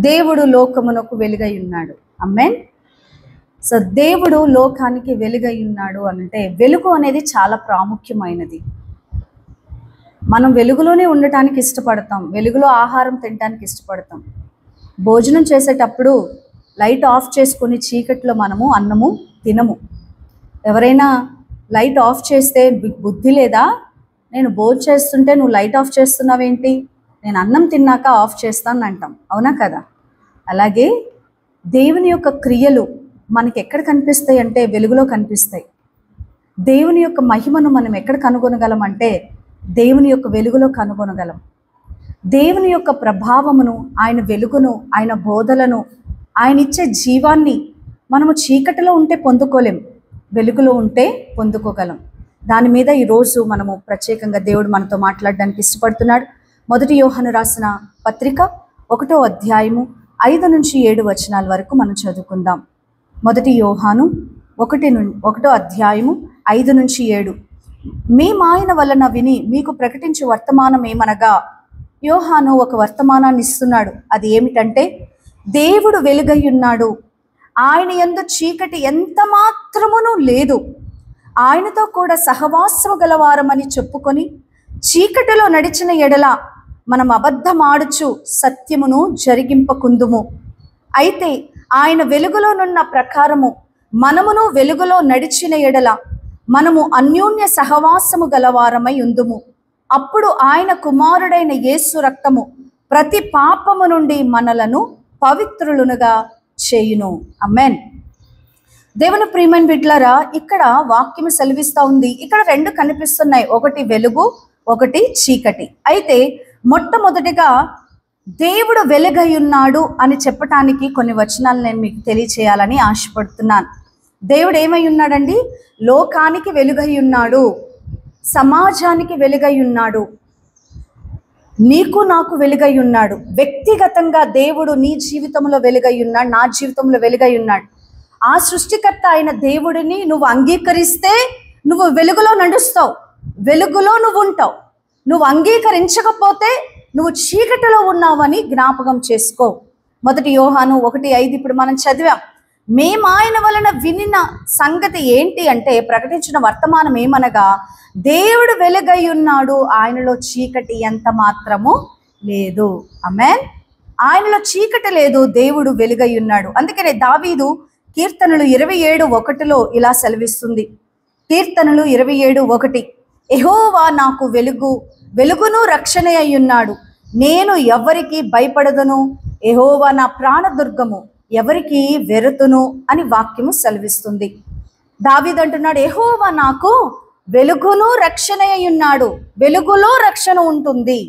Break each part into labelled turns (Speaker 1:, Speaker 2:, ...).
Speaker 1: దేవుడు లోకమునకు వెలుగై ఉన్నాడు. ఆమేన్. సో దేవుడు లోకానికి వెలుగై ఉన్నాడు అంటే వెలుగు అనేది చాలా ప్రాముఖ్యమైనది. మనం వెలుగులోనే ఉండటానికి ఇష్టపడతాం, వెలుగులో ఆహారం తినడానికి ఇష్టపడతాం. భోజనం చేసేటప్పుడు లైట్ ఆఫ్ చేసుకొని చీకట్లో మనము అన్నము తినము. ఎవరైనా లైట్ ఆఫ్ చేస్తే బుద్ధి లేదా, నేను భోజనం చేస్తుంటే నువ్వు లైట్ ఆఫ్ చేస్తున్నావేంటి, నేను అన్నం తిన్నాక ఆఫ్ చేస్తాను అంటాం, అవునా కదా? అలాగే దేవుని యొక్క క్రియలు మనకి ఎక్కడ కనిపిస్తాయి అంటే వెలుగులో కనిపిస్తాయి. దేవుని యొక్క మహిమను మనం ఎక్కడ కనుగొనగలం అంటే దేవుని యొక్క వెలుగులో కనుగొనగలం. దేవుని యొక్క ప్రభావమును, ఆయన వెలుగును, ఆయన బోధలను, ఆయన ఇచ్చే జీవాన్ని మనము చీకటిలో ఉంటే పొందుకోలేం, వెలుగులో ఉంటే పొందుకోగలం. దాని మీద ఈరోజు మనము ప్రత్యేకంగా దేవుడు మనతో మాట్లాడడానికి ఇష్టపడుతున్నాడు. 1 యోహాను రాసిన పత్రిక 1వ అధ్యాయము 5 నుంచి 7 వచనాల వరకు మనం చదువుకుందాం. 1 యోహాను 1వ అధ్యాయము 5 నుంచి 7. మేము ఆయన వలన విని మీకు ప్రకటించే వర్తమానం ఏమనగా, యోహాను ఒక వర్తమానాన్ని ఇస్తున్నాడు. అది ఏమిటంటే, దేవుడు వెలుగై ఉన్నాడు, ఆయన యందు చీకటి ఎంత మాత్రమును లేదు, ఆయనతో కూడా సహవాసము గలవారమని చెప్పుకొని చీకటిలో నడిచిన ఎడల మనం అబద్ధమాడుచు సత్యమును జరిగింపకుందుము. అయితే ఆయన వెలుగులోనున్న ప్రకారము మనమును వెలుగులో నడిచిన ఎడల మనము అన్యోన్య సహవాసము గలవారమై ఉందుము. అప్పుడు ఆయన కుమారుడైన యేసు రక్తము ప్రతి పాపము నుండి మనలను పవిత్రులునుగా చేయును. ఆమేన్. దేవుని ప్రియమైన బిడ్డలారా, ఇక్కడ వాక్యము సెలవిస్తూ ఉంది. ఇక్కడ రెండు కనిపిస్తున్నాయి, ఒకటి వెలుగు, ఒకటి చీకటి. అయితే మొట్టమొదటిగా దేవుడు వెలుగై ఉన్నాడు అని చెప్పటానికి కొన్ని వచనాలు నేను మీకు తెలియచేయాలని ఆశపడుతున్నాను. దేవుడు ఏమై ఉన్నాడండి? లోకానికి వెలుగై ఉన్నాడు, సమాజానికి వెలుగై ఉన్నాడు, నీకు నాకు వెలుగై ఉన్నాడు. వ్యక్తిగతంగా దేవుడు నీ జీవితంలో వెలుగై ఉన్నాడు, నా జీవితంలో వెలుగై ఉన్నాడు. ఆ సృష్టికర్త అయిన దేవుడిని నువ్వు అంగీకరిస్తే నువ్వు వెలుగులో నడుస్తావు, వెలుగులో నువ్వు ఉంటావు. నువ్వు అంగీకరించకపోతే నువ్వు చీకటిలో ఉన్నావని జ్ఞాపకం చేసుకో. 1 యోహాను 1:5 ఇప్పుడు మనం చదివాం. మేము ఆయన వలన వినిన సంగతి ఏంటి అంటే, ప్రకటించిన వర్తమానం ఏమనగా, దేవుడు వెలుగై ఉన్నాడు, ఆయనలో చీకటి ఎంత మాత్రము లేదు. ఆమేన్. ఆయనలో చీకటి లేదు, దేవుడు వెలుగై ఉన్నాడు. అందుకనే దావీదు కీర్తనలు 27:1 ఇలా సెలవిస్తుంది. కీర్తనలు 27:1, యెహోవా నాకు వెలుగును రక్షణ అయ్యున్నాడు, నేను ఎవరికి భయపడదును, యెహోవా నా ప్రాణదుర్గము, ఎవరికి వెరుతును అని వాక్యము సెలవిస్తుంది. దావీదు అంటున్నాడు, యెహోవా నాకు వెలుగును రక్షణ అయ్యున్నాడు. వెలుగులో రక్షణ ఉంటుంది.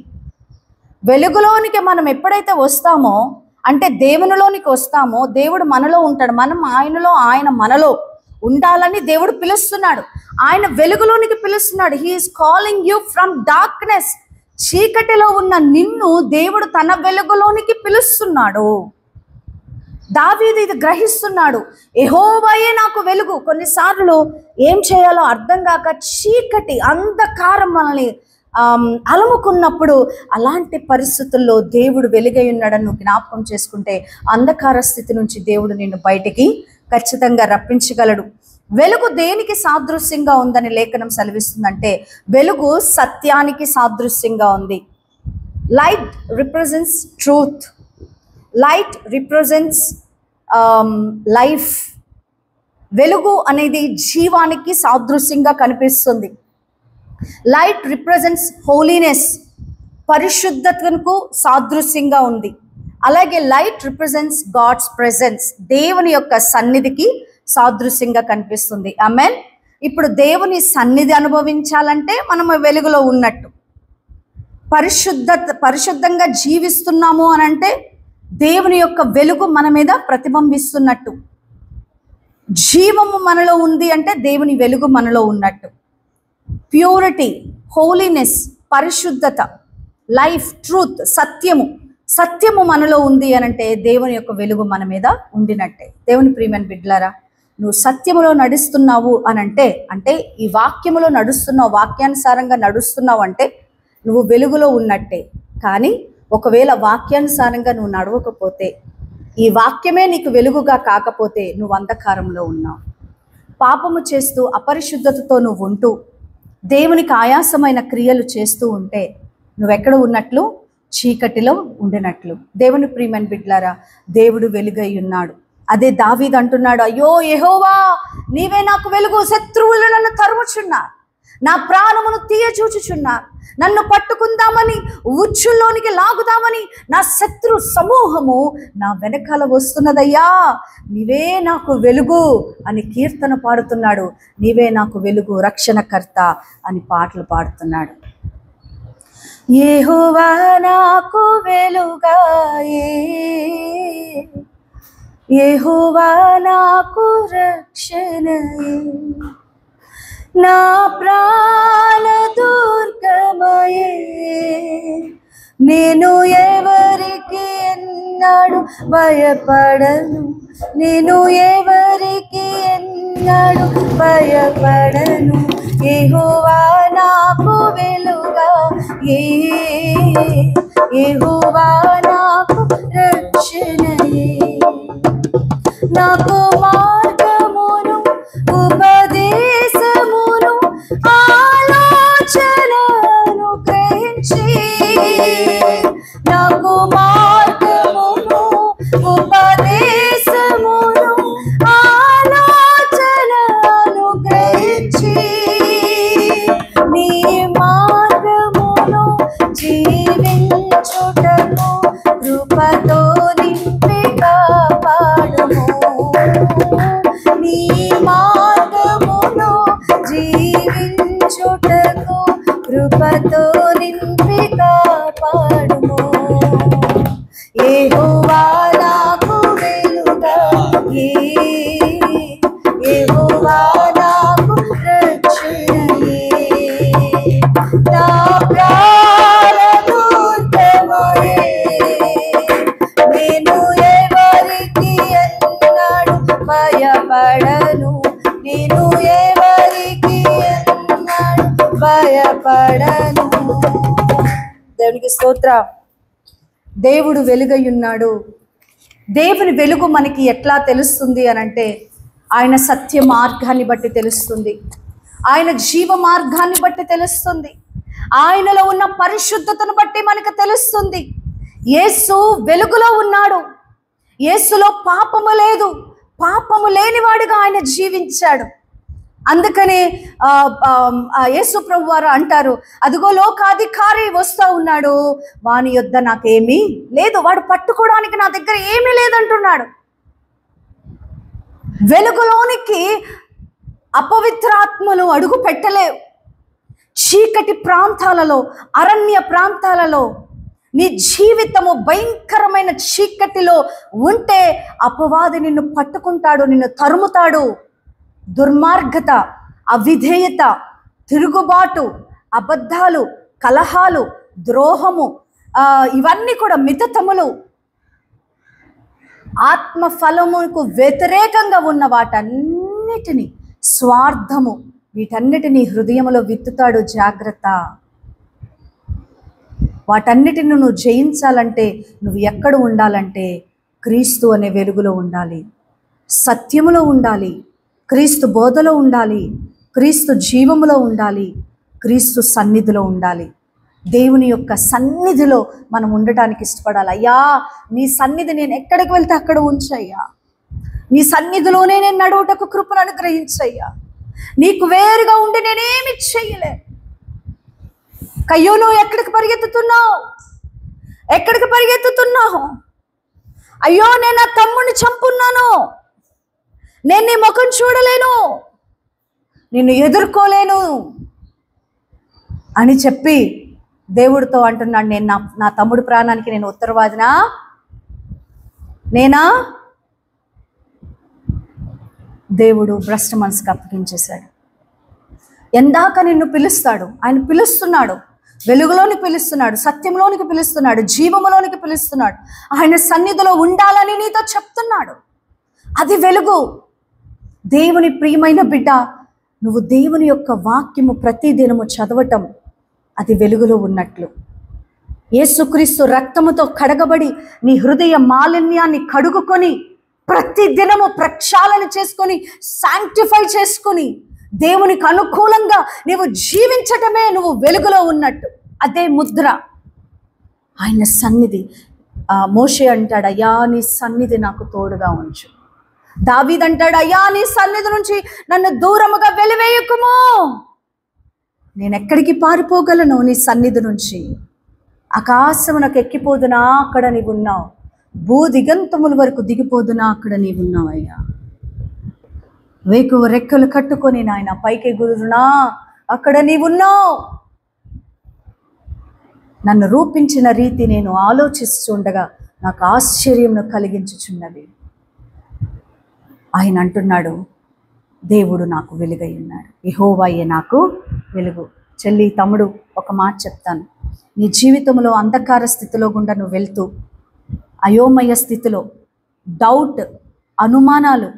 Speaker 1: వెలుగులోనికి మనం ఎప్పుడైతే వస్తామో అంటే దేవునిలోనికి వస్తామో, దేవుడు మనలో ఉంటాడు, మనం ఆయనలో, ఆయన మనలో ఉండాలని దేవుడు పిలుస్తున్నాడు. ఆయన వెలుగులోనికి పిలుస్తున్నాడు. He is calling you from darkness. చీకటిలో ఉన్న నిన్ను దేవుడు తన వెలుగులోనికి పిలుస్తున్నాడు. దావీదు ఇది గ్రహిస్తున్నాడు. యెహోవాయే నాకు వెలుగు. కొన్నిసార్లు ఏం చేయాలో అర్థం కాక చీకటి, అంధకారం మనల్ని అలముకున్నప్పుడు, అలాంటి పరిస్థితుల్లో దేవుడు వెలుగై ఉన్నాడని నువ్వు జ్ఞాపకం చేసుకుంటే అంధకార స్థితి నుంచి దేవుడు నిన్ను బయటికి ఖచ్చితంగా రప్పించగలడు. వెలుగు దేనికి సాదృశ్యంగా ఉందని లేఖనం సెలవిస్తుందంటే, వెలుగు సత్యానికి సాదృశ్యంగా ఉంది. Light represents truth, light represents life. వెలుగు అనేది జీవానికి సాదృశ్యంగా కనిపిస్తుంది. లైట్ రిప్రజెంట్స్ హోలీనెస్, పరిశుద్ధతకు సాదృశ్యంగా ఉంది. అలాగే లైట్ రిప్రజెంట్స్ గాడ్స్ ప్రెజెన్స్, దేవుని యొక్క సన్నిధికి సాదృశ్యంగా కనిపిస్తుంది. ఆమేన్. ఇప్పుడు దేవుని సన్నిధి అనుభవించాలంటే మనం వెలుగులో ఉన్నట్టు. పరిశుద్ధంగా జీవిస్తున్నాము అని అంటే దేవుని యొక్క వెలుగు మన మీద ప్రతిబింబిస్తున్నట్టు. జీవము మనలో ఉంది అంటే దేవుని వెలుగు మనలో ఉన్నట్టు. ప్యూరిటీ, హోలీనెస్, పరిశుద్ధత, లైఫ్, ట్రూత్, సత్యము మనలో ఉంది అని అంటే దేవుని యొక్క వెలుగు మన మీద ఉండినట్టే. దేవుని ప్రియమైన బిడ్డలారా, నువ్వు సత్యములో నడుస్తున్నావు అని అంటే ఈ వాక్యములో నడుస్తున్నావు, వాక్యానుసారంగా నడుస్తున్నావు అంటే నువ్వు వెలుగులో ఉన్నట్టే. కానీ ఒకవేళ వాక్యానుసారంగా నువ్వు నడవకపోతే, ఈ వాక్యమే నీకు వెలుగుగా కాకపోతే నువ్వు అంధకారంలో ఉన్నావు. పాపము చేస్తూ అపరిశుద్ధతతో నువ్వు ఉంటూ దేవునికి ఆయాసమైన క్రియలు చేస్తూ ఉంటే నువ్వెక్కడ ఉన్నట్లు? చీకటిలో ఉండినట్లు. దేవుని ప్రియమైన బిడ్డలారా, దేవుడు వెలుగై ఉన్నాడు. అదే దావీదు అంటున్నాడు, అయ్యో యెహోవా, నీవే నాకు వెలుగు, శత్రువులు నన్ను తరుముచున్నారు, నా ప్రాణమును తీయచూచుచున్నారు, నన్ను పట్టుకుందామని ఉచ్చుల్లోనికి లాగుదామని నా శత్రు సమూహము నా వెనకాల వస్తున్నదయ్యా, నీవే నాకు వెలుగు అని కీర్తన పాడుతున్నాడు. నీవే నాకు వెలుగు, రక్షణకర్త అని పాటలు పాడుతున్నాడు. యెహోవా నాకు వెలుగాయే, యెహోవా నాకు రక్షణయే, నా ప్రాణ దుర్గమయే, నేను ఎవరికి ఎన్నడు భయపడను, నేను ఎవరికి ఎన్నడు భయపడను. యెహోవా నాకు వెలుగా, యెహోవా నాకు రక్షణయే, నాకు మార్గమును ఉపదేశమును ఆలోచనను గ్రహించి, నాకు మార్గమును ఉపదేశమును ఆలోచనను గ్రహించి, నీ మార్గమును జీవించుటకు కృపతో నింపి కాపాడుము, నీ మార్గమును జీవించుటకు కృపతో నింపి కాపాడుము. యెహోవా నాకు వెలుగా, యెహోవా నాకు రక్షణయే, నా ప్రాణ దుర్గమయే, నేను ఎవరికి ఎన్నడు భయపడను, నేను ఎవరికి ఎన్నడు భయపడను. దేవునికి స్తోత్రం. దేవుడు వెలుగై ఉన్నాడు. దేవుని వెలుగు మనకి ఎట్లా తెలుస్తుంది అనంటే, ఆయన సత్య మార్గాన్ని బట్టి తెలుస్తుంది, ఆయన జీవ మార్గాన్ని బట్టి తెలుస్తుంది, ఆయనలో ఉన్న పరిశుద్ధతను బట్టి మనకు తెలుస్తుంది. యేసు వెలుగులో ఉన్నాడు, యేసులో పాపము లేదు, పాపము లేనివాడుగా ఆయన జీవించాడు. అందుకనే యేసు ప్రభు వారు అంటారు, అదిగో లోకాధికారి వస్తూ ఉన్నాడు, వాని యొద్ద నాకేమీ లేదు, వాడు పట్టుకోవడానికి నా దగ్గర ఏమీ లేదంటున్నాడు. వెలుగులోనికి అపవిత్రాత్మలు అడుగు పెట్టలేవు. చీకటి ప్రాంతాలలో, అరణ్య ప్రాంతాలలో నీ జీవితము భయంకరమైన చీకటిలో ఉంటే అపవాది నిన్ను పట్టుకుంటాడు, నిన్ను తరుముతాడు. దుర్మార్గత, అవిధేయత, తిరుగుబాటు, అబద్ధాలు, కలహాలు, ద్రోహము, ఇవన్నీ కూడా మితతములు, ఆత్మ ఫలముకు వ్యతిరేకంగా ఉన్న వాటన్నిటినీ, స్వార్థము, వీటన్నిటినీ హృదయంలో విత్తుతాడు. జాగ్రత్త. వాటన్నిటిని నువ్వు జయించాలంటే నువ్వు ఎక్కడ ఉండాలంటే క్రీస్తు అనే వెలుగులో ఉండాలి, సత్యములో ఉండాలి, క్రీస్తు బోధలో ఉండాలి, క్రీస్తు జీవములో ఉండాలి, క్రీస్తు సన్నిధిలో ఉండాలి. దేవుని యొక్క సన్నిధిలో మనం ఉండటానికి ఇష్టపడాలి. అయ్యా, నీ సన్నిధి నేను ఎక్కడికి వెళ్తే అక్కడ ఉంచయ్యా, నీ సన్నిధిలోనే నేను నడువుటకు కృపను అనుగ్రహించయ్యా, నీకు వేరుగా ఉండి నేనేమి చెయ్యలే. కయ్యో, నువ్వు ఎక్కడికి పరిగెత్తుతున్నావు, ఎక్కడికి పరిగెత్తుతున్నావు? అయ్యో, నేను నా తమ్ముడిని చంపున్నాను, నేను నీ ముఖం చూడలేను, నిన్ను ఎదుర్కోలేను అని చెప్పి దేవుడితో అంటున్నాడు, నేను నా తమ్ముడు ప్రాణానికి నేను ఉత్తరవాదినా? నేనా? దేవుడు భ్రష్ట మనసుకు అప్పగించేశాడు. ఎందాక నిన్ను పిలుస్తాడు, ఆయన పిలుస్తున్నాడు, వెలుగులోని పిలుస్తున్నాడు, సత్యంలోనికి పిలుస్తున్నాడు, జీవములోనికి పిలుస్తున్నాడు, ఆయన సన్నిధిలో ఉండాలని నీతో చెప్తున్నాడు. అది వెలుగు. దేవుని ప్రియమైన బిడ్డ, నువ్వు దేవుని యొక్క వాక్యము ప్రతిదినము చదవటం అది వెలుగులో ఉన్నట్లు. యేసుక్రీస్తు రక్తముతో కడగబడి నీ హృదయ మాలిన్యాన్ని కడుగుకొని ప్రతి దినము ప్రక్షాళన చేసుకొని శాంక్టిఫై చేసుకొని దేవునికి అనుకూలంగా నీవు జీవించటమే నువ్వు వెలుగులో ఉన్నట్టు. అదే ముద్ర. ఆయన సన్నిధి. మోషే అంటాడు, అయ్యా నీ సన్నిధి నాకు తోడుగా ఉంచు. దావీదు అంటాడు, అయ్యా నీ సన్నిధి నుంచి నన్ను దూరముగా వెలివేయకుము. నేను ఎక్కడికి పారిపోగలను నీ సన్నిధి నుంచి? ఆకాశమునకు ఎక్కిపోదునా, అక్కడ నీవున్నావు. భూ దిగంతముల వరకు దిగిపోదునా, అక్కడ నీవున్నావు అయ్యా. వేకువ రెక్కలు కట్టుకొని నాయన పైకి ఎగురునా, అక్కడ నీవున్నావు. నన్ను రూపించిన రీతి నేను ఆలోచిస్తుండగా నాకు ఆశ్చర్యం కలిగించుచున్నది. ఆయన అంటున్నాడు, దేవుడు నాకు వెలుగై ఉన్నాడు, యెహోవాయే నాకు వెలుగు. చెల్లి, తమ్ముడు, ఒక మాట చెప్తాను. నీ జీవితంలో అంధకార స్థితిలో గుండా నువ్వు వెళ్తూ, అయోమయ స్థితిలో, డౌట్, అనుమానాలు,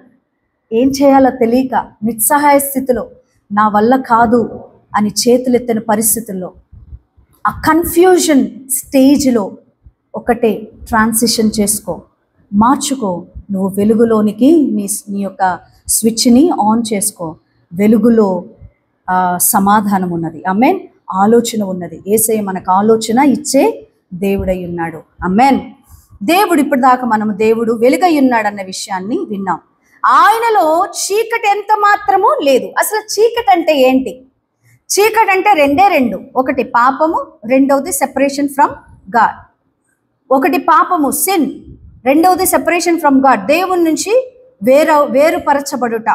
Speaker 1: ఏం చేయాలో తెలియక నిస్సహాయ స్థితిలో, నా వల్ల కాదు అని చేతులెత్తిన పరిస్థితుల్లో, ఆ కన్ఫ్యూజన్ స్టేజ్లో ఒకటే ట్రాన్సిషన్ చేసుకో, మార్చుకో. నువ్వు వెలుగులోనికి నీ యొక్క స్విచ్ని ఆన్ చేసుకో. వెలుగులో సమాధానం ఉన్నది. ఆమేన్. ఆలోచన ఉన్నది. యేసయ్య మనకు ఆలోచన ఇచ్చే దేవుడై ఉన్నాడు. ఆమేన్. దేవుడు ఇప్పటిదాకా మనము దేవుడు వెలుగై ఉన్నాడన్న విషయాన్ని విన్నాం. ఆయనలో చీకటి ఎంత మాత్రము లేదు. అసలు చీకటి అంటే ఏంటి? చీకటి అంటే రెండు. ఒకటి పాపము, రెండవది సెపరేషన్ ఫ్రమ్ గాడ్. ఒకటి పాపము, సిన్. రెండవది సెపరేషన్ ఫ్రమ్ గాడ్, దేవుని నుంచి వేరుపరచబడుట.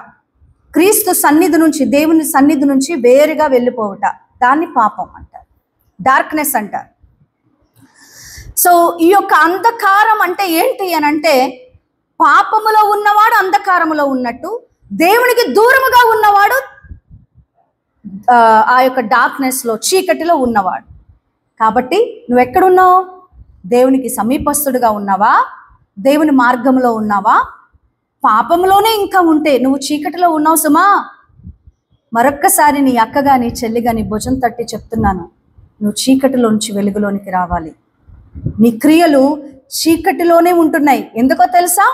Speaker 1: క్రీస్తు సన్నిధి నుంచి, దేవుని సన్నిధి నుంచి వేరుగా వెళ్ళిపోవుట, దాన్ని పాపం అంటారు, డార్క్నెస్ అంటారు. సో ఈ యొక్క అంధకారం అంటే ఏంటి అని అంటే, పాపములో ఉన్నవాడు అంధకారములో ఉన్నట్టు, దేవునికి దూరముగా ఉన్నవాడు ఆ యొక్క డార్క్నెస్లో, చీకటిలో ఉన్నవాడు. కాబట్టి నువ్వు ఎక్కడున్నావు? దేవునికి సమీపస్తుడుగా ఉన్నావా? దేవుని మార్గంలో ఉన్నావా? పాపంలోనే ఇంకా ఉంటే నువ్వు చీకటిలో ఉన్నావు సుమా. మరొక్కసారి నీ అక్కగా, నీ చెల్లిగా, నీ భుజం తట్టి చెప్తున్నాను, నువ్వు చీకటిలోంచి వెలుగులోనికి రావాలి. నీ క్రియలు చీకటిలోనే ఉంటున్నాయి. ఎందుకో తెలుసా?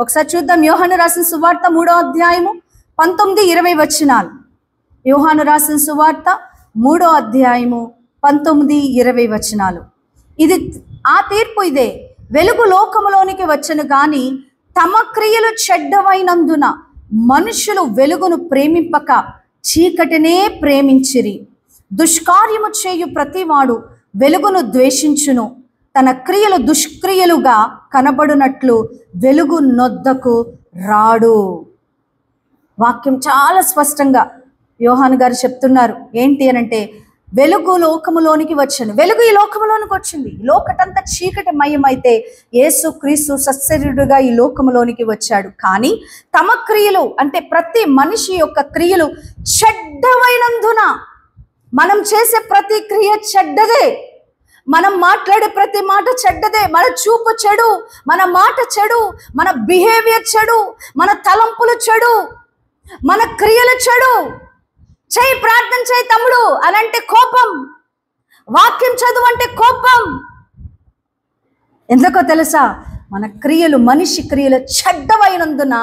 Speaker 1: ఒకసారి చూద్దాం. యోహాను రాసిన సువార్త 3వ అధ్యాయము 19-20 వచనాలు. యోహాను రాసిన సువార్త 3వ అధ్యాయము 19-20 వచనాలు. ఇది ఆ తీర్పు ఇదే. వెలుగు లోకములోనికి వచ్చెను గాని తమ క్రియలు చెడ్డవైనందున మనుషులు వెలుగును ప్రేమింపక చీకటినే ప్రేమించిరి. దుష్కార్యము చేయు ప్రతివాడు వెలుగును ద్వేషించును, తన క్రియలు దుష్క్రియలుగా కనబడునట్లు వెలుగు నొద్దకు రాడు. వాక్యం చాలా స్పష్టంగా యోహాను గారు చెప్తున్నారు. ఏంటి అనంటే, వెలుగు లోకములోనికి వచ్చాను. వెలుగు ఈ లోకములోనికి వచ్చింది. లోకటంతా చీకటి మయమైతే యేసు క్రీస్తు సశరీరుడుగా ఈ లోకములోనికి వచ్చాడు. కానీ తమ క్రియలు అంటే ప్రతి మనిషి యొక్క క్రియలు చెడ్డవైనందున, మనం చేసే ప్రతి క్రియ చెడ్డదే, మనం మాట్లాడే ప్రతి మాట చెడ్డదే, మన చూపు చెడు, మన మాట చెడు, మన బిహేవియర్ చెడు, మన తలంపులు చెడు, మన క్రియలు చెడు. చేయి, ప్రార్థన చేయి తమ్ముడు అని అంటే కోపం, వాక్యం చదువు అంటే కోపం. ఎందుకో తెలుసా? మన క్రియలు, మనిషి క్రియలు చెడ్డవైనందున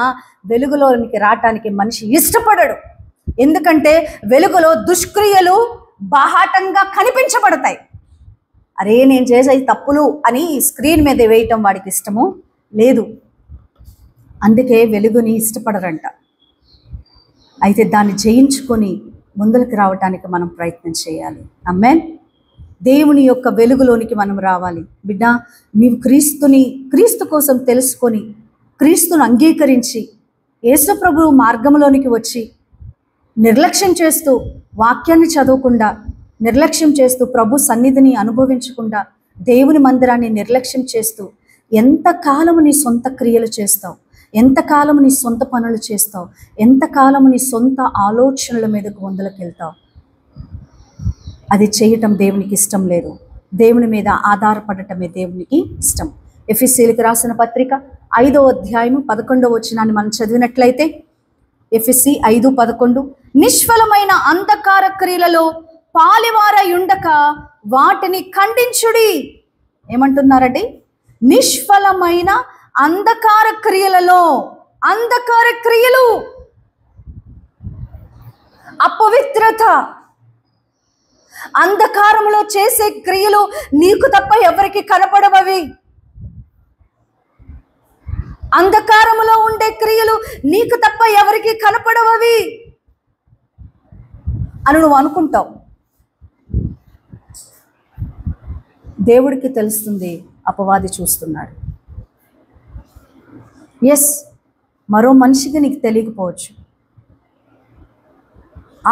Speaker 1: వెలుగులోనికి రావటానికి మనిషి ఇష్టపడడు. ఎందుకంటే వెలుగులో దుష్క్రియలు బాహాటంగా కనిపించబడతాయి. అరే నేను చేసేది తప్పులు అని స్క్రీన్ మీద వేయటం వాడికి ఇష్టము లేదు. అందుకే వెలుగుని ఇష్టపడరంట. అయితే దాన్ని జయించుకొని ముందుకు రావటానికి మనం ప్రయత్నం చేయాలి. ఆమేన్. దేవుని యొక్క వెలుగులోనికి మనం రావాలి. బిడ్డ, నీవు క్రీస్తు కోసం తెలుసుకొని, క్రీస్తును అంగీకరించి, యేసు ప్రభువు మార్గంలోనికి వచ్చి నిర్లక్ష్యం చేస్తూ, వాక్యాన్ని చదవకుండా నిర్లక్ష్యం చేస్తూ, ప్రభు సన్నిధిని అనుభవించకుండా, దేవుని మందిరాన్ని నిర్లక్ష్యం చేస్తూ ఎంతకాలము నీ సొంత క్రియలు చేస్తావు? ఎంతకాలము నీ సొంత పనులు చేస్తావు? ఎంతకాలము నీ సొంత ఆలోచనల మీదకు ముందుకెళ్తావు? అది చేయటం దేవునికి ఇష్టం లేదు. దేవుని మీద ఆధారపడటమే దేవునికి ఇష్టం. ఎఫెసీయులకు రాసిన పత్రిక 5వ అధ్యాయము 11వ వచనాన్ని మనం చదివినట్లయితే, ఎఫెసీ 5:11, నిష్ఫలమైన అంధకార క్రియలలో పాలివారై ఉండక వాటిని ఖండించుడి. ఏమంటున్నారండి? నిష్ఫలమైన అంధకార క్రియలలో, అంధకార క్రియలు, అపవిత్రత, అంధకారంలో చేసే క్రియలు నీకు తప్ప ఎవరికి కనపడవవి. అంధకారములో ఉండే క్రియలు నీకు తప్ప ఎవరికి కనపడవవి అని నువ్వు అనుకుంటావు. దేవుడికి తెలుస్తుంది, అపవాది చూస్తున్నాడు. ఎస్, మరో మనిషికి నీకు తెలియకపోవచ్చు.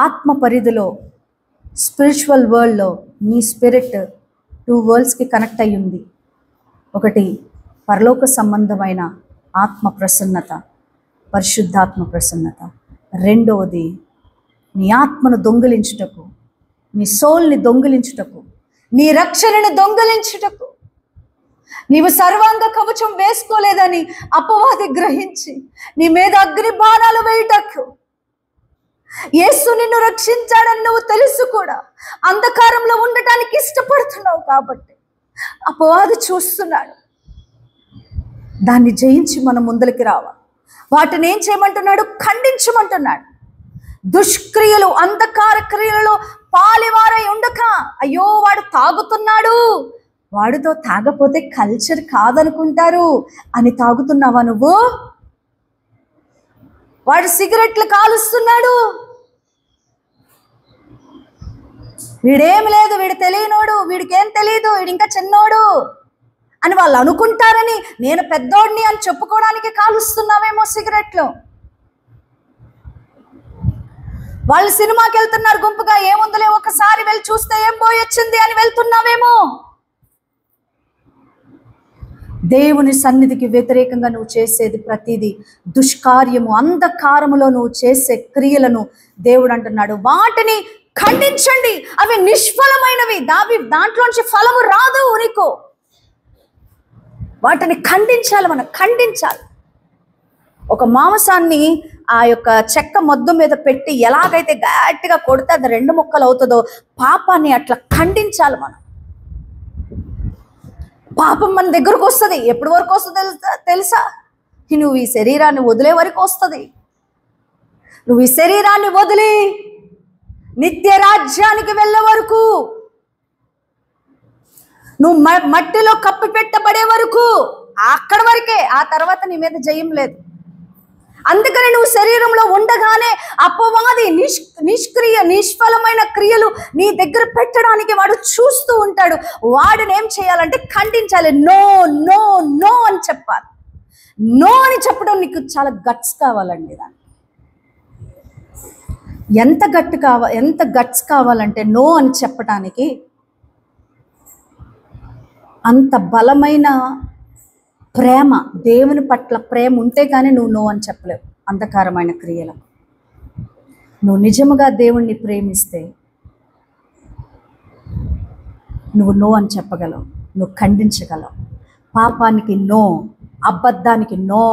Speaker 1: ఆత్మ పరిధిలో, స్పిరిచువల్ వరల్డ్లో నీ స్పిరిట్ 2 వరల్డ్స్కి కనెక్ట్ అయ్యి ఉంది. ఒకటి పరలోక సంబంధమైన ఆత్మ ప్రసన్నత, పరిశుద్ధాత్మ ప్రసన్నత. రెండవది నీ ఆత్మను దొంగిలించుటకు, నీ సోల్ని దొంగిలించుటకు, నీ రక్షణను దొంగిలించుటకు, నీవు సర్వాంగ కవచం వేసుకోలేదని అపవాది గ్రహించి నీ మీద అగ్ని బాణాలు వేయుటకు, యేసు నిన్ను రక్షించాడని నువ్వు తెలుసు కూడా అంధకారంలో ఉండటానికి ఇష్టపడుతున్నావు కాబట్టి అపవాది చూస్తున్నాడు. దాన్ని జయించి మనం ముందరికి రావాలి. వాటిని ఏం చేయమంటున్నాడు? ఖండించమంటున్నాడు. దుష్క్రియలు, అంధకార క్రియలలో పాలివారై ఉండక, అయ్యో వాడు తాగుతున్నాడు, వాడితో తాగపోతే కల్చర్ కాదనుకుంటారు అని తాగుతున్నావా నువ్వు? వాడు సిగరెట్లు కాలుస్తున్నాడు, వీడేమి లేదు, వీడు తెలియనోడు, వీడికేం తెలియదు, వీడు ఇంకా చిన్నోడు అని వాళ్ళు అనుకుంటారని నేను పెద్దోడిని అని చెప్పుకోవడానికి కాలుస్తున్నావేమో సిగరెట్లు. వాళ్ళు సినిమాకి వెళ్తున్నారు గుంపుగా, ఏముందులే ఒకసారి వెళ్ళి చూస్తే ఏం పోయొచ్చింది అని వెళ్తున్నావేమో. దేవుని సన్నిధికి వ్యతిరేకంగా నువ్వు చేసేది ప్రతిదీ దుష్కార్యము. అంధకారములో నువ్వు చేసే క్రియలను దేవుడు అంటున్నాడు, వాటిని ఖండించండి, అవి నిష్ఫలమైనవి, దాంట్లోంచి ఫలము రాదు నీకు. వాటిని ఖండించాలి, మనం ఖండించాలి. ఒక మాంసాన్ని ఆ యొక్క చెక్క మొద్దు మీద పెట్టి ఎలాగైతే గట్టిగా కొడితే అది 2 ముక్కలు అవుతుందో, పాపాన్ని అట్లా ఖండించాలి మనం. పాపం మన దగ్గరకు వస్తుంది. ఎప్పటి వరకు వస్తుందో తెలుసా? నువ్వు ఈ శరీరాన్ని వదిలే వరకు వస్తుంది. నువ్వు ఈ శరీరాన్ని వదిలి నిత్య రాజ్యానికి వెళ్ళే వరకు, నువ్వు మట్టిలో కప్పి పెట్టబడే వరకు, అక్కడి వరకే. ఆ తర్వాత నీ మీద జయం లేదు. అందుకని నువ్వు శరీరంలో ఉండగానే అపవాది నిష్ఫలమైన క్రియలు నీ దగ్గర పెట్టడానికి వాడు చూస్తూ ఉంటాడు. వాడిని ఏం చేయాలంటే ఖండించాలి. నో నో నో అని చెప్పాలి. నో అని చెప్పడం నీకు చాలా గట్స్ కావాలండి. దానికి ఎంత గట్స్ కావాలంటే నో అని చెప్పడానికి అంత బలమైన ప్రేమ, దేవుని పట్ల ప్రేమ ఉంటే కానీ నువ్వు నో అని చెప్పలేవు. అంధకారమైన క్రియలకు నువ్వు నిజముగా దేవుణ్ణి ప్రేమిస్తే నువ్వు నో అని చెప్పగలవు, నువ్వు ఖండించగలవు. పాపానికి నో, అబద్ధానికి నో,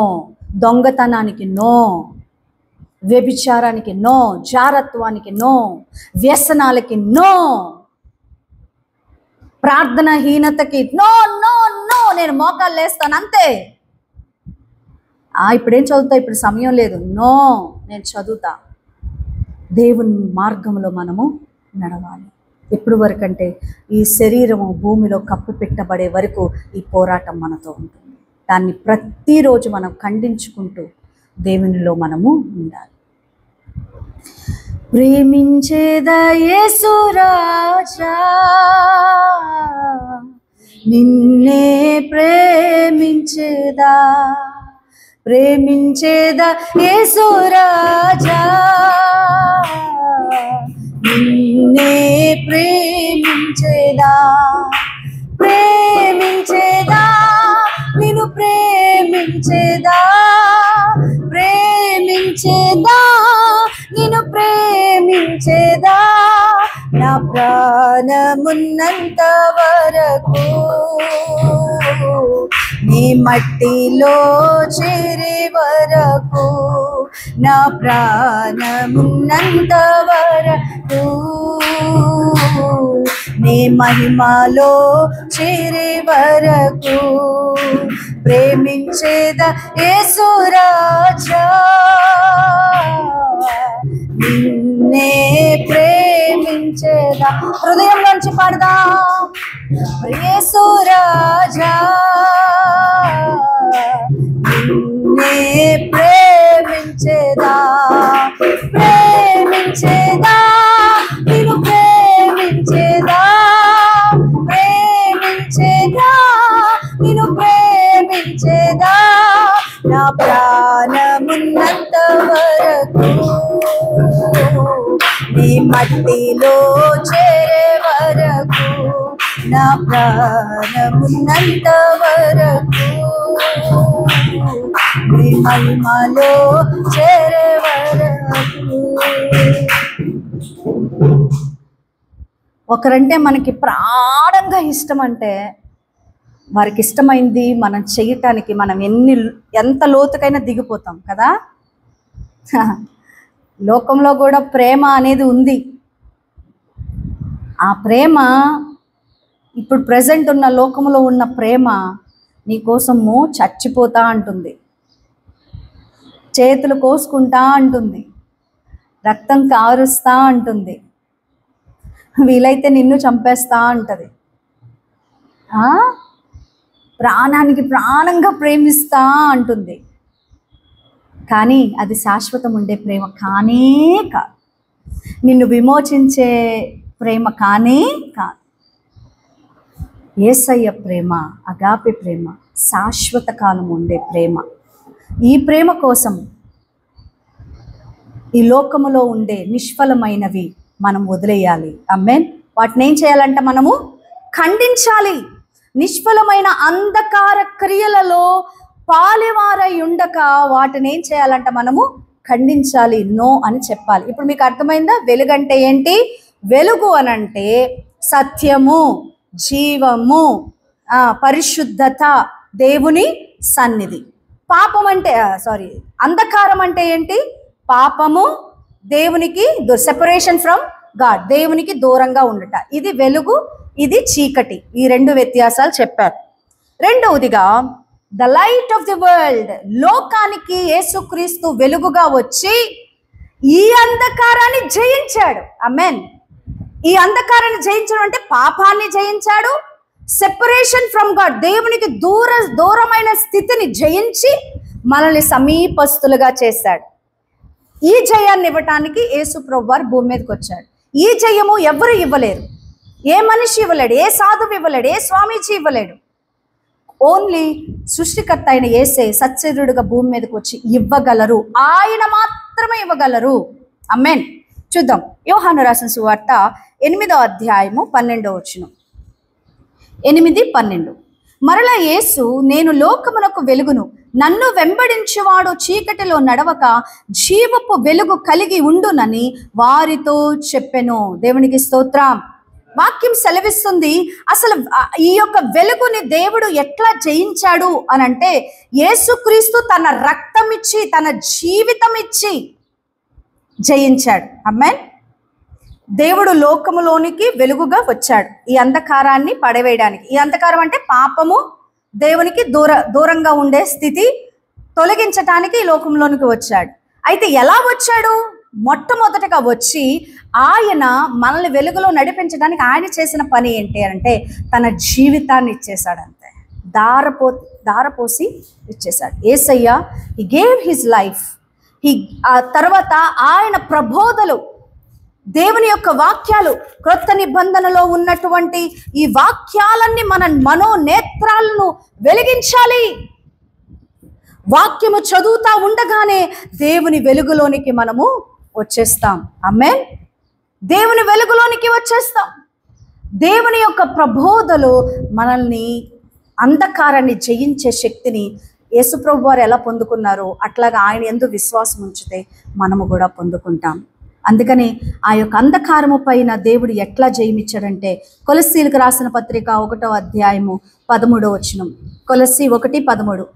Speaker 1: దొంగతనానికి నో, వ్యభిచారానికి నో, జారత్వానికి నో, వ్యసనాలకి నో, ప్రార్థనహీనతకి నో నో నో. నేను మోకాలు లేస్తాను అంతే. ఇప్పుడేం చదువుతా, ఇప్పుడు సమయం లేదు. నో, నేను చదువుతా. దేవుని మార్గంలో మనము నడవాలి. ఎప్పుడు వరకంటే ఈ శరీరము భూమిలో కప్పు పెట్టబడే వరకు ఈ పోరాటం మనతో ఉంటుంది. దాన్ని ప్రతిరోజు మనం ఖండించుకుంటూ దేవునిలో మనము ఉండాలి. ప్రేమించేదా యేసు రాజా, నిన్నే ప్రేమించేదా, ప్రేమించేదా యేసు రాజా, నిన్నే ప్రేమించేదా, ప్రేమించేదా, నిన్ను ప్రేమించేదా, ప్రేమించేదా, నిన్ను ప్రేమించేదా, నా ప్రాణమున్నంత వరకు, నీ మట్టిలో చేరే వరకు, నా ప్రాణమున్నంత వరకు, నీ మహిమలో చేరే వరకు ప్రేమించేదా యేసు రాజా, నిన్నే ప్రేమించేదా. హృదయంలోంచి పాడదాం. యేసు రాజా నిన్నే ప్రేమించేదా, ప్రేమించేదా, నిన్ను ప్రేమించేదా, ప్రేమించేదా, నిన్ను ప్రేమించేదా, నా ప్రాణమున్నంత వరకు నీ మట్టిలో చేరే వరకు, నా ప్రాణమున్నంత వరకు నీ మహిమలో చేరే వరకు. ఒకరంటే మనకి ప్రాణంగా ఇష్టం అంటే వారికి ఇష్టమైంది మనం చేయటానికి మనం ఎంత లోతుకైనా దిగిపోతాం కదా. లోకంలో కూడా ప్రేమ అనేది ఉంది. ఆ ప్రేమ ఇప్పుడు ప్రజెంట్ ఉన్న లోకంలో ఉన్న ప్రేమ నీ కోసము చచ్చిపోతా అంటుంది, చేతులు కోసుకుంటా అంటుంది, రక్తం కారుస్తా అంటుంది, వీలైతే నిన్ను చంపేస్తా అంటది, ప్రాణానికి ప్రాణంగా ప్రేమిస్తా అంటుంది. కానీ అది శాశ్వతం ఉండే ప్రేమ కానే కాదు, నిన్ను విమోచించే ప్రేమ కానే కాదు. యేసయ్య ప్రేమ, అగాపే ప్రేమ, శాశ్వత కాలం ఉండే ప్రేమ. ఈ ప్రేమ కోసం ఈ లోకములో ఉండే నిష్ఫలమైనవి మనం వదిలేయాలి. ఆమేన్. వాటిని ఏం చేయాలంట? మనము ఖండించాలి. నిష్ఫలమైన అంధకార క్రియలలో పాలివారై ఉండక వాటిని ఏం చేయాలంట? మనము ఖండించాలి, నో అని చెప్పాలి. ఇప్పుడు మీకు అర్థమైందా? వెలుగంటే ఏంటి? వెలుగు అనంటే సత్యము, జీవము, పరిశుద్ధత, దేవుని సన్నిధి. పాపం అంటే అంధకారం అంటే ఏంటి? పాపము, దేవునికి సెపరేషన్ ఫ్రమ్ గాడ్, దేవునికి దూరంగా ఉండట. ఇది వెలుగు, ఇది చీకటి. ఈ రెండు వ్యత్యాసాలు చెప్పారు. రెండవదిగా the light of the world, లోకానికి యేసుక్రీస్తు వెలుగుగా వచ్చి ఈ అంధకారాన్ని జయించాడు. ఆమేన్. ఈ అంధకారాన్ని జయించడం అంటే పాపాన్ని జయించాడు, సెపరేషన్ ఫ్రమ్ గాడ్, దేవునికి దూరమైన స్థితిని జయించి మనల్ని సమీపస్తులుగా చేశాడు. ఈ జయాన్ని ఇవ్వటానికి యేసు ప్రభువారు భూమి మీదకి వచ్చాడు. ఈ జయము ఎవరు ఇవ్వలేరు, ఏ మనిషి ఇవ్వలేడు, ఏ సాధువు ఇవ్వలేడు, ఏ స్వామీజీ ఇవ్వలేడు. ఓన్లీ సృష్టికర్త అయిన యేసే సత్యరుడుగా భూమి మీదకి వచ్చి ఇవ్వగలరు, ఆయన మాత్రమే ఇవ్వగలరు. ఆమేన్. చూద్దాం. యోహాను రాసిన సువార్త 8వ అధ్యాయము 12వ వచనం. 8:12. మరలా యేసు, నేను లోకమునకు వెలుగును, నన్ను వెంబడించువాడు చీకటిలో నడవక జీవపు వెలుగు కలిగి ఉండునని వారితో చెప్పెను. దేవునికి స్తోత్రం. వాక్యం సెలవిస్తుంది. అసలు ఈ యొక్క వెలుగుని దేవుడు ఎట్లా జయించాడు అని అంటే, యేసుక్రీస్తు తన రక్తం ఇచ్చి, తన జీవితం ఇచ్చి జయించాడు. ఆమేన్. దేవుడు లోకములోనికి వెలుగుగా వచ్చాడు ఈ అంధకారాన్ని పడవేయడానికి. ఈ అంధకారం అంటే పాపము, దేవునికి దూరంగా ఉండే స్థితి తొలగించటానికి ఈ లోకంలోనికి వచ్చాడు. అయితే ఎలా వచ్చాడు? మొట్టమొదటగా వచ్చి ఆయన మనల్ని వెలుగులో నడిపించడానికి ఆయన చేసిన పని ఏంటి అంటే, తన జీవితాన్ని ఇచ్చేశాడు. అంతే, దారపోసి ఇచ్చేశాడు. యేసయ్య హి గేవ్ హిజ్ లైఫ్. ఆ తర్వాత ఆయన ప్రబోధలు, దేవుని యొక్క వాక్యాలు, క్రొత్త నిబంధనలో ఉన్నటువంటి ఈ వాక్యాలన్నీ మన మనోనేత్రాలను వెలిగించాలి. వాక్యము చదువుతా ఉండగానే దేవుని వెలుగులోనికి మనము వచ్చేస్తాం. ఆమేన్. దేవుని వెలుగులోనికి వచ్చేస్తాం. దేవుని యొక్క ప్రబోధలు మనల్ని, అంధకారాన్ని జయించే శక్తిని యేసుప్రభు వారు ఎలా పొందుకున్నారో అట్లాగా ఆయన యందు విశ్వాసం ఉంచితే మనము కూడా పొందుకుంటాం. అందుకని ఆ యొక్క అంధకారము పైన దేవుడు ఎట్లా జయమిచ్చాడంటే, కొలస్సీలకు రాసిన పత్రిక 1వ అధ్యాయము 13వ వచనం. కొలస్సీ 1:13.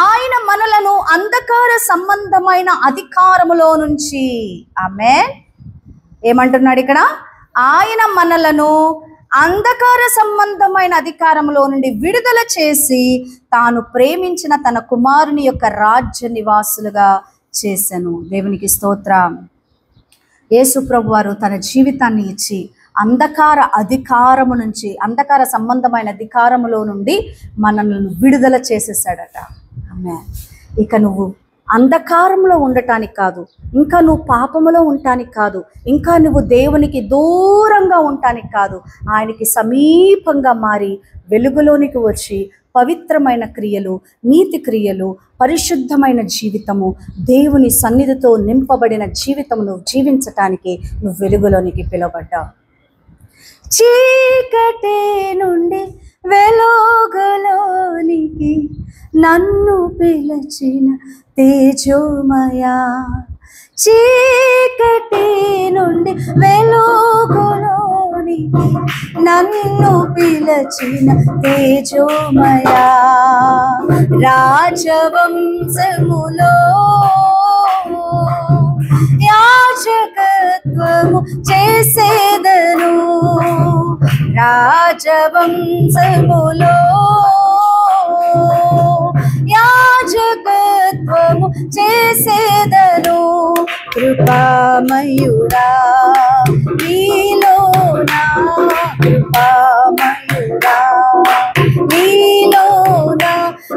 Speaker 1: ఆయన మనలను అంధకార సంబంధమైన అధికారములో నుంచి, ఆమేన్, ఏమంటున్నాడు ఇక్కడ? ఆయన మనలను అంధకార సంబంధమైన అధికారంలో నుండి విడుదల చేసి తాను ప్రేమించిన తన కుమారుని యొక్క రాజ్య నివాసులుగా చేశాను. దేవునికి స్తోత్రం. యేసు ప్రభు వారు తన జీవితాన్ని ఇచ్చి అంధకార అధికారము నుంచి, అంధకార సంబంధమైన అధికారములో నుండి మనల్ని విడుదల చేసేసాడట. ఆమేన్. ఇక నువ్వు అంధకారంలో ఉండటానికి కాదు, ఇంకా నువ్వు పాపములో ఉండటానికి కాదు, ఇంకా నువ్వు దేవునికి దూరంగా ఉండటానికి కాదు, ఆయనకి సమీపంగా మారి వెలుగులోనికి వచ్చి పవిత్రమైన క్రియలు, నీతి క్రియలు, పరిశుద్ధమైన జీవితము, దేవుని సన్నిధితో నింపబడిన జీవితమును జీవించటానికి నువ్వు వెలుగులోనికి పిలువబడ్డావు. చీకటి నుండి వెలుగులోనికి నన్ను పిలిచిన తేజోమయా, చీకటి నుండి వెలుగులోనికి నన్ను పిలిచిన తేజోమయా, రాజవంశములో యాజకత్వము చేసేదను, రాజవంశములో యాజకత్వము చేసేదను. కృపామయుడా నీలోనా, కృపామయుడా నీలోనా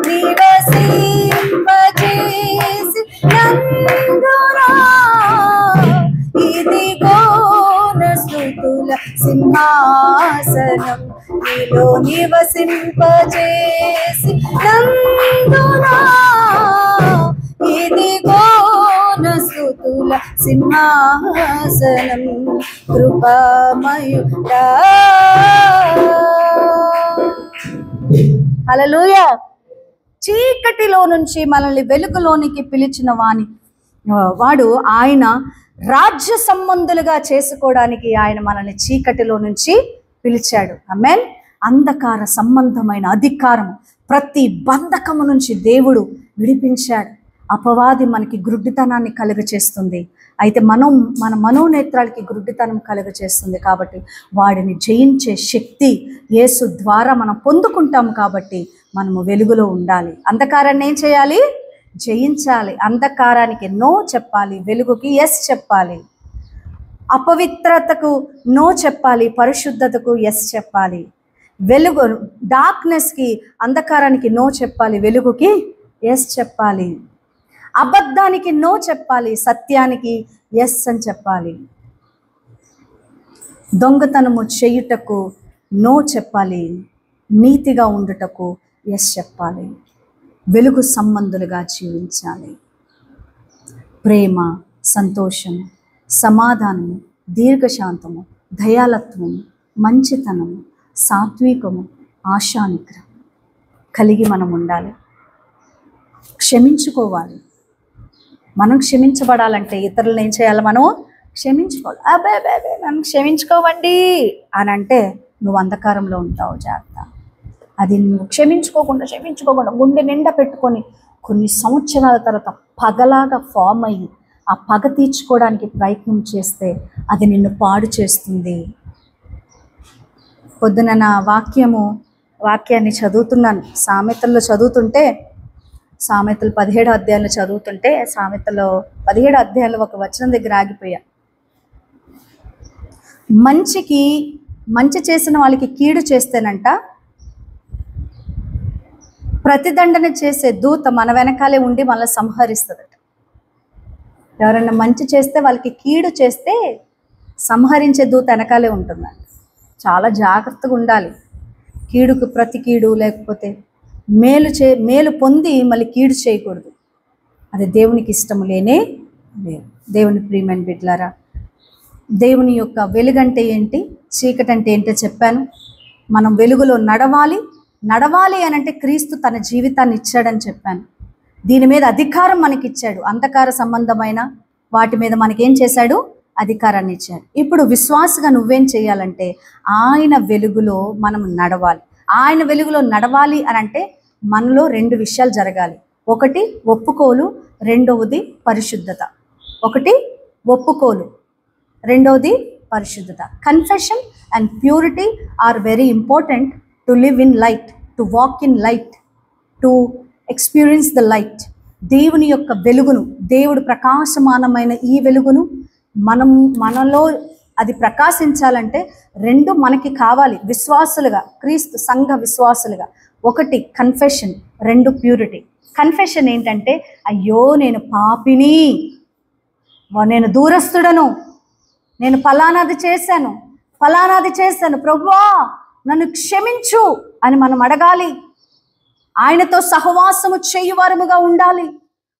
Speaker 1: నివసింపజేసి నందునా, ఇదిగో నా స్తుతుల సింహాసనం నీలో నివసింపజేసి నందునా, ఇదిగో నా స్తుతుల సింహాసనం. కృపామయుడా. హల్లెలూయా. చీకటిలో నుంచి మనల్ని వెలుగులోనికి పిలిచిన వాడు ఆయన రాజ్య సంబంధులుగా చేసుకోవడానికి ఆయన మనల్ని చీకటిలో నుంచి పిలిచాడు. ఆమేన్. అంధకార సంబంధమైన అధికారం, ప్రతి బంధకము నుంచి దేవుడు విడిపించాడు. అపవాది మనకి గ్రుడ్డితనాన్ని కలుగచేస్తుంది, అయితే మన మనోనేత్రాలకి గ్రుడ్డితనం కలుగచేస్తుంది. కాబట్టి వాడిని జయించే శక్తి యేసు ద్వారా మనం పొందుకుంటాం. కాబట్టి మనము వెలుగులో ఉండాలి. అంధకారాన్ని ఏం చేయాలి? జయించాలి. అంధకారానికి నో చెప్పాలి, వెలుగుకి ఎస్ చెప్పాలి. అపవిత్రతకు నో చెప్పాలి, పరిశుద్ధతకు ఎస్ చెప్పాలి. వెలుగు డార్క్నెస్కి, అంధకారానికి నో చెప్పాలి, వెలుగుకి ఎస్ చెప్పాలి. అబద్ధానికి నో చెప్పాలి, సత్యానికి ఎస్ అని చెప్పాలి. దొంగతనము చేయుటకు నో చెప్పాలి, నీతిగా ఉండుటకు ఎస్ చెప్పాలి. వెలుగు సంబంధులుగా జీవించాలి. ప్రేమ, సంతోషము, సమాధానము, దీర్ఘశాంతము, దయాలత్వము, మంచితనము, సాత్వికము, ఆశానిగ్రహం కలిగి మనం ఉండాలి. క్షమించుకోవాలి. మనం క్షమించబడాలంటే ఇతరులను ఏం చేయాలి? మనం క్షమించుకోవాలి. అబ్బే నన్ను క్షమించుకోవండి అని అంటే నువ్వు అంధకారంలో ఉంటావు. జాగ్రత్త. అది నువ్వు క్షమించుకోకుండా గుండె నిండా పెట్టుకొని కొన్ని సంవత్సరాల తర్వాత పగలాగా ఫామ్ అయ్యి ఆ పగ తీర్చుకోవడానికి ప్రయత్నం చేస్తే అది నిన్ను పాడు చేస్తుంది. పొద్దున నా వాక్యాన్ని చదువుతున్నాను, సామెతల్లో చదువుతుంటే, సామెతలు 17వ అధ్యాయంలో చదువుతుంటే, సామెతలో 17వ అధ్యాయంలో ఒక వచనం దగ్గర ఆగిపోయా. మంచి చేసిన వాళ్ళకి కీడు చేస్తేనంట ప్రతిదండన చేసే దూత మన వెనకాలే ఉండి మనల్ని సంహరిస్తుందట. ఎవరైనా మంచి చేస్తే వాళ్ళకి కీడు చేస్తే సంహరించే దూత వెనకాలే ఉంటుందంట. చాలా జాగ్రత్తగా ఉండాలి. కీడుకు ప్రతి కీడు, లేకపోతే మేలు పొంది మళ్ళీ కీడు చేయకూడదు. అది దేవునికి ఇష్టము లేనే లేదు. దేవుని ప్రియమైన బిడ్డలారా, దేవుని యొక్క వెలుగంటే ఏంటి, చీకటి అంటే ఏంటో చెప్పాను. మనం వెలుగులో నడవాలి అని అంటే క్రీస్తు తన జీవితాన్ని ఇచ్చాడని చెప్పాను. దీని మీద అధికారం మనకి ఇచ్చాడు. అంధకార సంబంధమైన వాటి మీద మనకేం చేశాడు? అధికారాన్ని ఇచ్చాడు. ఇప్పుడు విశ్వాసగా నువ్వేం చేయాలంటే ఆయన వెలుగులో మనం నడవాలి. ఆయన వెలుగులో నడవాలి అని అంటే మనలో 2 విషయాలు జరగాలి. ఒకటి ఒప్పుకోలు, రెండవది పరిశుద్ధత. ఒకటి ఒప్పుకోలు, రెండవది పరిశుద్ధత. Confession and purity are very important to live in light, to walk in light, to experience the light. దేవుని యొక్క వెలుగును, దేవుడు ప్రకాశమానమైన ఈ వెలుగును మనలో అది ప్రకాశించాలంటే రెండు మనకి కావాలి విశ్వాసులుగా, క్రీస్తు సంఘ విశ్వాసులుగా. ఒకటి కన్ఫెషన్, రెండు ప్యూరిటీ. కన్ఫెషన్ ఏంటంటే, అయ్యో నేను పాపిని, నేను దూరస్తుడను, నేను ఫలానాది చేశాను ప్రభువా నన్ను క్షమించు అని మనం అడగాలి. ఆయనతో సహవాసము చేయువారముగా ఉండాలి.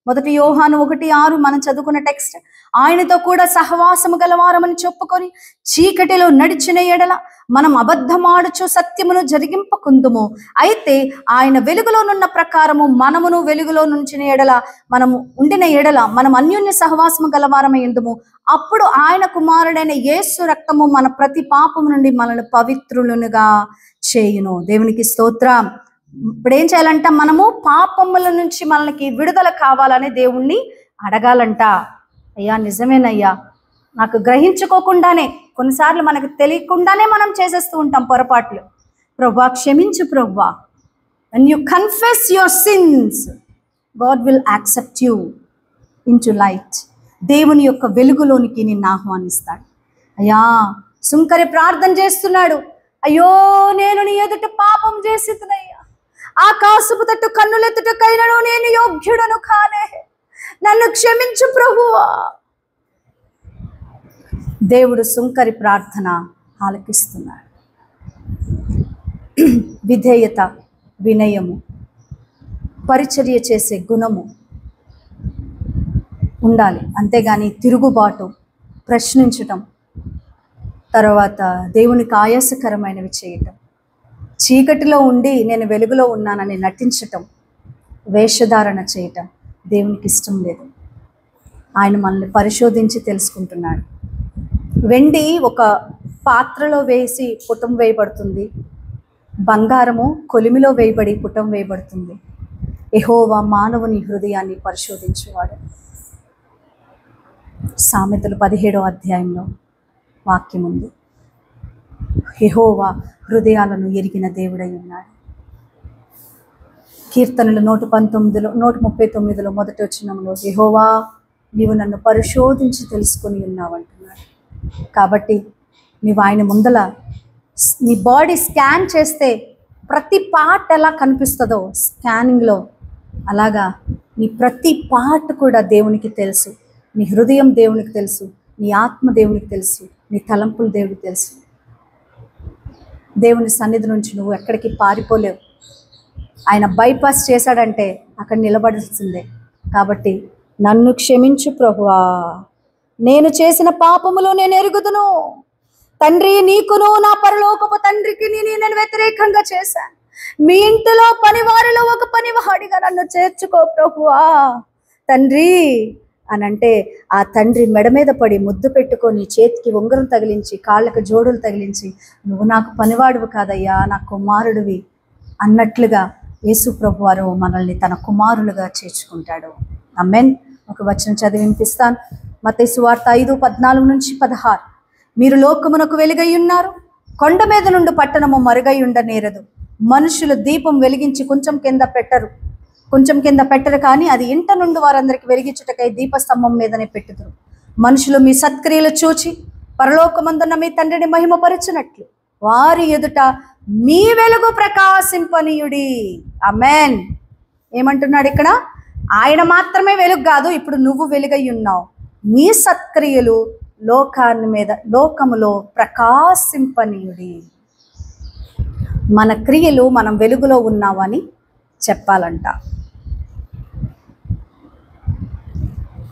Speaker 1: 1 యోహాను 1:6 మనం చదువుకున్న టెక్స్ట్. ఆయనతో కూడా సహవాసము గలవారమని చెప్పుకొని చీకటిలో నడిచిన ఎడల మనం అబద్ధమాడుచు సత్యమును జరిగింపకుందుము. అయితే ఆయన వెలుగులోనున్న ప్రకారము మనమును వెలుగులో నుంచిన ఎడల, మనము ఉండిన ఎడల మనం అన్యోన్య సహవాసము గలవారమై ఉందుము. అప్పుడు ఆయన కుమారుడైన యేసు రక్తము మన ప్రతి పాపము నుండి మనల్ని పవిత్రులుగా చేయును. దేవునికి స్తోత్రం. ఇప్పుడు ఏం చేయాలంట, మనము పాపముల నుంచి మనకి విడుదల కావాలని దేవుణ్ణి అడగాలంట. అయ్యా నిజమేనయ్యా, నాకు గ్రహించుకోకుండానే, కొన్నిసార్లు మనకు తెలియకుండానే మనం చేసేస్తూ ఉంటాం పొరపాట్లు. ప్రభువా క్షమించు ప్రభువా. when you confess your sins, God will accept you into light. దేవుని యొక్క వెలుగులోనికి నిన్ను ఆహ్వానిస్తాడు. అయ్యా సుంకరి ప్రార్థన చేస్తున్నాడు, అయ్యో నేను నీ ఎదుట పాపం చేసినయ్యా, ఆకాశపు తట్టు కన్నులెత్తుటకైనను నేను యోగ్యుడను కానే, నన్ను క్షమించు ప్రభువా. దేవుడు సుంకరి ప్రార్థన ఆలకిస్తున్నాడు. విధేయత, వినయము, పరిచర్య చేసే గుణము ఉండాలి. అంతేగాని తిరుగుబాటు, ప్రశ్నించటం, తర్వాత దేవునికి ఆయాసకరమైనవి చేయటం, చీకటిలో ఉండి నేను వెలుగులో ఉన్నానని నటించటం, వేషధారణ చేయటం దేవునికి ఇష్టం లేదు. ఆయన మనల్ని పరిశోధించి తెలుసుకుంటున్నాడు. వెండి ఒక పాత్రలో వేసి పుటం వేయబడుతుంది, బంగారము కొలిమిలో వేయబడి పుటం వేయబడుతుంది. యెహోవా మానవుని హృదయాన్ని పరిశోధించేవాడు. సామెతలు 17వ అధ్యాయంలో వాక్యం ఉంది. యెహోవా హృదయాలను ఎరిగిన దేవుడై ఉన్నాడు. కీర్తనలు 139లో మొదటి వచనంలో యెహోవా నీవు నన్ను పరిశోధించి తెలుసుకొని ఉన్నావు అంటున్నాడు. కాబట్టి నీవు ఆయన ముందల నీ బాడీ స్కాన్ చేస్తే ప్రతి పార్ట్ ఎలా కనిపిస్తుందో స్కానింగ్లో, అలాగా నీ ప్రతి పార్ట్ కూడా దేవునికి తెలుసు. నీ హృదయం దేవునికి తెలుసు, నీ ఆత్మ దేవునికి తెలుసు, నీ తలంపులు దేవునికి తెలుసు. దేవుని సన్నిధి నుంచి నువ్వు ఎక్కడికి పారిపోలేవు. ఆయన బైపాస్ చేశాడంటే అక్కడ నిలబడాల్సిందే. కాబట్టి నన్ను క్షమించు ప్రభువా, నేను చేసిన పాపములు నేను ఎరుగుదును. తండ్రి నీకును నా పరలోకపు తండ్రికి నేను వ్యతిరేకంగా చేశాను. మీ ఇంటిలో పనివారిలో ఒక పనివాడిగా నన్ను చేర్చుకో ప్రభువా తండ్రి అని అంటే, ఆ తండ్రి మెడ మీద పడి ముద్దు పెట్టుకొని చేతికి ఉంగరం తగిలించి కాళ్ళకు జోడులు తగిలించి, నువ్వు నాకు పనివాడువు కాదయ్యా, నా కుమారుడివి అన్నట్లుగా యేసు ప్రభు వారు మనల్ని తన కుమారులుగా చేర్చుకుంటాడు. ఆమేన్. ఒక వచనం చదివి వినిపిస్తాను. మత్తయి సువార్త 5:14-16. మీరు లోకమునకు వెలుగై ఉన్నారు, కొండ మీద నుండి పట్టణము మరుగై ఉండనేరదు. మనుషులు దీపం వెలిగించి కొంచెం కింద పెట్టరు కానీ అది ఇంట నుండి వారందరికి వెలిగించుటకై దీపస్తంభం మీదనే పెట్టుదురు. మనుషులు మీ సత్క్రియలు చూచి పరలోకమందున్న మీ తండ్రిని మహిమపరచునట్లు వారి ఎదుట మీ వెలుగు ప్రకాశింపనీయుడి. ఆమేన్. ఏమంటున్నాడు ఇక్కడ? ఆయన మాత్రమే వెలుగు కాదు, ఇప్పుడు నువ్వు వెలుగై ఉన్నావు. నీ సత్క్రియలు లోకములో ప్రకాశింపనీయుడి. మన క్రియలు మనం వెలుగులో ఉన్నామని చెప్పాలంట.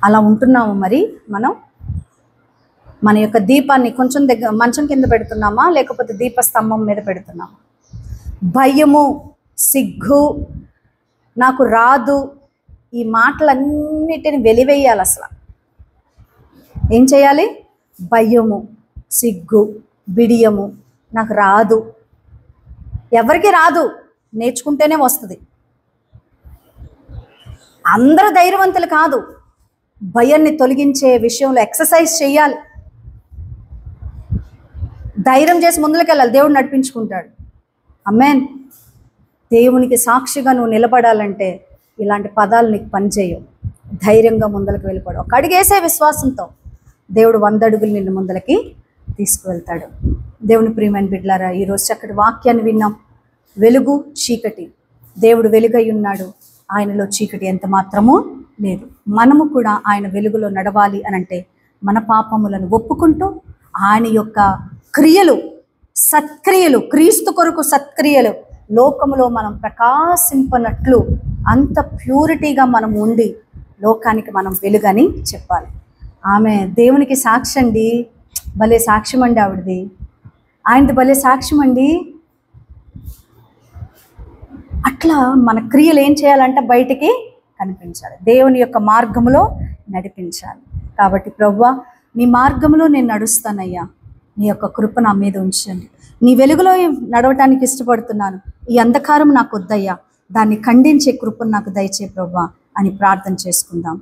Speaker 1: అలా ఉంటున్నాము మరి మనం? మన యొక్క దీపాన్ని కొంచెం మంచం కింద పెడుతున్నామా, లేకపోతే దీపస్తంభం మీద పెడుతున్నామా? భయము, సిగ్గు, నాకు రాదు, ఈ మాటలన్నిటిని వెలివేయాలి. అసలు ఏం చేయాలి? భయము, సిగ్గు, బిడియము, నాకు రాదు. ఎవరికి రాదు, నేర్చుకుంటేనే వస్తుంది. అందరూ ధైర్యవంతులు కాదు. భయాన్ని తొలగించే విషయంలో ఎక్సర్సైజ్ చేయాలి. ధైర్యం చేసి ముందుకెళ్ళాలి, దేవుడు నడిపించుకుంటాడు. ఆమేన్. దేవునికి సాక్షిగా నువ్వు నిలబడాలంటే ఇలాంటి పదాలు నీకు పనిచేయవు. ధైర్యంగా ముందరికి వెళ్ళిపోవడం, ఒక అడుగేసే విశ్వాసంతో దేవుడు 100 అడుగులు నిన్ను ముందలకి తీసుకువెళ్తాడు. దేవుని ప్రియమైన బిడ్డలారా, ఈరోజు చక్కటి వాక్యాన్ని విన్నాం. వెలుగు చీకటి, దేవుడు వెలుగై ఉన్నాడు, ఆయనలో చీకటి ఎంత మాత్రమూ లేదు. మనము కూడా ఆయన వెలుగులో నడవాలి అనంటే మన పాపములను ఒప్పుకుంటూ ఆయన యొక్క క్రియలు, సత్క్రియలు, క్రీస్తు కొరకు సత్క్రియలు లోకములో మనం ప్రకాశింపనట్లు అంత ప్యూరిటీగా మనం ఉండి లోకానికి మనం వెలుగని చెప్పాలి. ఆమె దేవునికి సాక్షి అండి, భలే సాక్ష్యం అండి ఆవిడది, ఆయనది భలే సాక్ష్యం అండి. అట్లా మన క్రియలు ఏం చేయాలంటే బయటికి కనిపించాలి, దేవుని యొక్క మార్గంలో నడిపించాలి. కాబట్టి ప్రభువా, నీ మార్గంలో నేను నడుస్తానయ్యా, నీ యొక్క కృప నా మీద ఉంచండి. నీ వెలుగులో నడవటానికి ఇష్టపడుతున్నాను, ఈ అంధకారం నాకు వద్దయ్యా, దాన్ని ఖండించే కృపను నాకు దయచే ప్రభువా అని ప్రార్థన చేసుకుందాం.